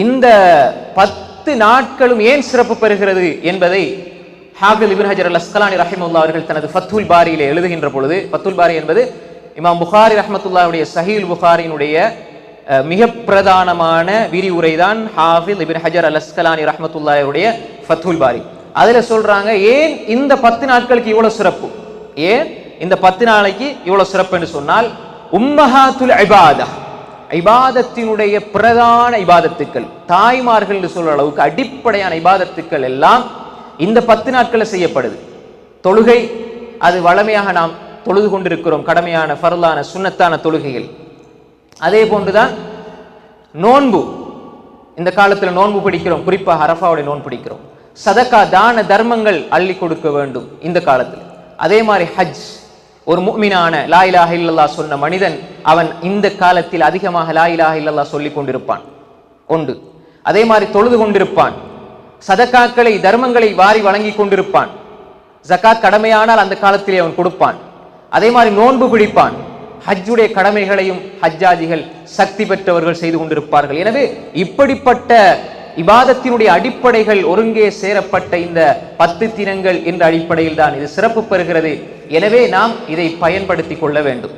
இந்த 10 நாட்களும் ஏன் சிறப்பு பெறுகிறது என்பதை ஹாஃபிஸ் இப்னு ஹஜர் அல்-அஸ்கலானி ரஹிமஹுல்லாஹ் அவர்கள் தனது ஃபத்ஹுல் பாரியிலே எழுதுகின்ற பொழுது, ஃபத்ஹுல் பாரி என்பது இமாம் புகாரி ரஹ்மத்துல்லாஹுடைய ஸஹீஹுல் புகாரியினுடைய மிக பிரதானமான விரிவுரை தான் ஹாஃபிஸ் இப்னு ஹஜர் அல்-அஸ்கலானி ரஹ்மத்துல்லாஹுடைய ஃபத்ஹுல் பாரி. அதுல சொல்றாங்க, ஏன் இந்த 10 நாட்களுக்கு இவ்வளவு சிறப்பு, ஏன் இந்த 10 நாளைக்கு இவ்வளவு சிறப்பு என்று சொன்னால், உம்மஹாத்துல் இபாதா, இபாதத்தினுடைய பிரதான இபாதத்துக்கள், தாய்மார்கள் என்று சொல்ற அளவுக்கு அடிப்படையான இபாதத்துக்கள் எல்லாம் இந்த 10 நாட்களில் செய்யப்படுது. தொழுகை, அது வளமையாக நாம் தொழுது கொண்டிருக்கிறோம், கடமையான ஃபர்லான சுன்னத்தான தொழுகைகள். அதே போன்றுதான் நோன்பு, இந்த காலத்தில் நோன்பு பிடிக்கிறோம், குறிப்பாக அரஃபாவுடைய நோன்பு பிடிக்கிறோம். சதக்கா, தான தர்மங்கள் அள்ளி கொடுக்க வேண்டும் இந்த காலத்தில். அதே மாதிரி ஹஜ், ஒரு முஃமினான லா இலாஹ இல்லல்லாஹ் சொன்ன மனிதன் அவன் இந்த காலத்தில் அதிகமாக லா இலாஹ இல்லல்லாஹ் சொல்லிக் கொண்டிருப்பான் ஒன்று. அதே மாதிரி தொழுது கொண்டிருப்பான், சதக்காக்களை தர்மங்களை வாரி வழங்கி கொண்டிருப்பான். ஜகாத் கடமையானால் அந்த காலத்திலே அவன் கொடுப்பான். அதே மாதிரி நோன்பு பிடிப்பான். ஹஜ்ஜுடைய கடமைகளையும் ஹஜ்ஜாஜிகள் சக்தி பெற்றவர்கள் செய்து கொண்டிருப்பார்கள். எனவே இப்படிப்பட்ட இபாதத்தினுடைய அடிப்படைகள் ஒருங்கே சேரப்பட்ட இந்த 10 தினங்கள் என்ற அடிப்படையில் தான் இது சிறப்பு பெறுகிறது. எனவே நாம் இதை பயன்படுத்திக் கொள்ள வேண்டும்.